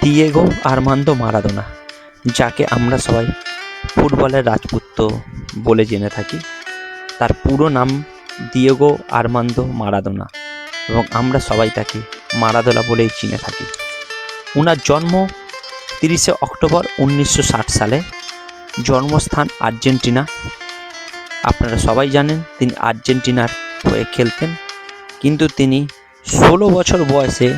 Diego Armando Maradona, যাকে আমরা সবাই ফুটবলের রাজপুত্র বলে জেনে থাকি। তার পুরো নাম দিয়েগো আর্মান্দো মারাদোনা এবং আমরা সবাই তাকে মারাদোনা বলেই চিনে থাকি। ওনার জন্ম 30শে অক্টোবর 1960 সালে। জন্মস্থান আর্জেন্টিনা। আপনারা সবাই জানেন তিনি আর্জেন্টিনার হয়ে খেলতেন, কিন্তু তিনি 16 বছর বয়সে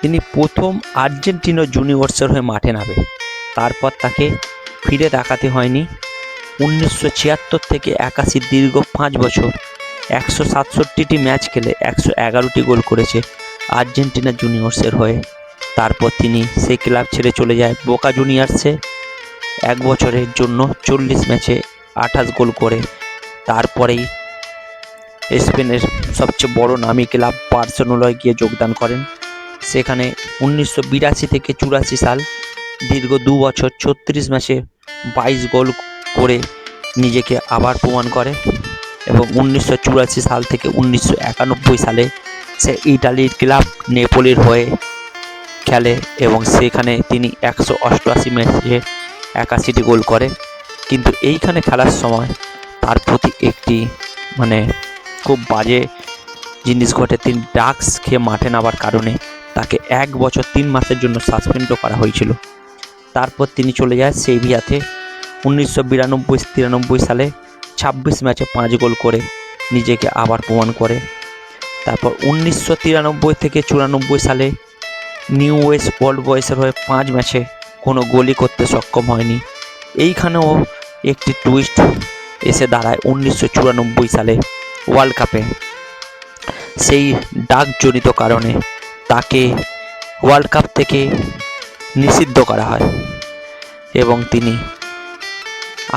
তিনি প্রথম আর্জেন্টিনা জুনিয়র্সের হয়ে মাঠে নামে। তারপর তাকে ফিরে তাকাতে হয়নি। 1976 থেকে 81 দীর্ঘ 5 বছর 167টি ম্যাচ খেলে 111টি গোল করেছে আর্জেন্টিনা জুনিয়র্সের হয়ে। তারপর তিনি সেই ক্লাব ছেড়ে চলে যায় বোকা জুনিয়র্সে। 1 বছরের জন্য 40 ম্যাচে 28 গোল করে তারপরেই স্পেনের সবচেয়ে বড় নামী ক্লাব বার্সেলোনায় গিয়ে যোগদান করেন। সেখানে 1982 থেকে 84 সাল দীর্ঘ 2 বছর 36 ম্যাচে 22 গোল করে নিজেকে আবার প্রমাণ করে এবং 1984 সাল থেকে 1991 সালে সে ইটালির ক্লাব নেপোলির হয়ে খেলে এবং সেখানে তিনি 188 ম্যাচে 81টি গোল করে। কিন্তু এইখানে খেলার সময় তার প্রতি একটি খুব বাজে জিনিস ঘটে। তিনি ড্রাগস খেয়ে মাঠে নামার কারণে তাকে 1 বছর 3 মাসের জন্য সাসপেন্ডও করা হয়েছিল। তারপর তিনি চলে যায় সেভিয়াতে। 1992-93 সালে 26 ম্যাচে 5 গোল করে নিজেকে আবার প্রমাণ করে। তারপর 1993 থেকে 94 সালে নিউ ওয়েস্ট ওল্ড বয়েসের হয়ে 5 ম্যাচে কোনো গোলই করতে সক্ষম হয়নি। এইখানেও একটি টুইস্ট এসে দাঁড়ায় 1994 সালে ওয়ার্ল্ড কাপে। সেই ডাকজনিত কারণে তাকে ওয়ার্ল্ড কাপ থেকে নিষিদ্ধ করা হয় এবং তিনি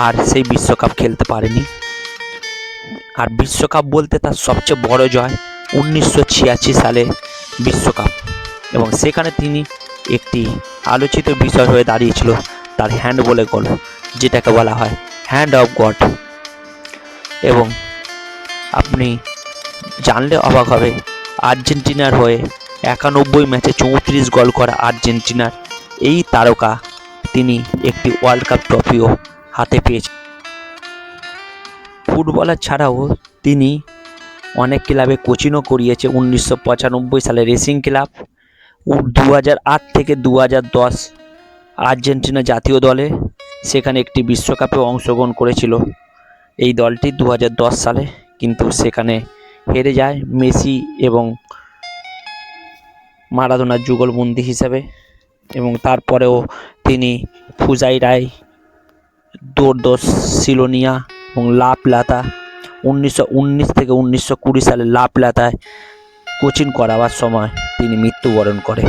আর সেই বিশ্বকাপ খেলতে পারেনি। আর বিশ্বকাপ বলতে তার সবচেয়ে বড় জয় 1986 সালে বিশ্বকাপ, এবং সেখানে তিনি একটি আলোচিত বিষয় হয়ে দাঁড়িয়েছিল তার হ্যান্ডবলের গোল, যেটাকে বলা হয় হ্যান্ড অফ গড। এবং আপনি জানলে অবাক হবে, আর্জেন্টিনার হয়ে 91 ম্যাচে 34 গোল করা আর্জেন্টিনার এই তারকা তিনি একটি ওয়ার্ল্ড কাপ ট্রফিও হাতে পেয়েছেন। ফুটবলার ছাড়াও তিনি অনেক ক্লাবে কোচিংও করিয়েছে। 1995 সালে রেসিং ক্লাব, 2008 থেকে 2010 আর্জেন্টিনা জাতীয় দলে, সেখানে একটি বিশ্বকাপে অংশগ্রহণ করেছিল এই দলটি 2010 সালে, কিন্তু সেখানে হেরে যায় মেসি এবং মারাদোনার যুগলবন্দি হিসেবে। এবং তারপরেও তিনি ফুজাইরাই, দোরদোস সিলোনিয়া এবং লা প্লাতা 1919 থেকে 1920 সালে লা প্লাতায় কোচিং করাবার সময় তিনি মৃত্যুবরণ করে।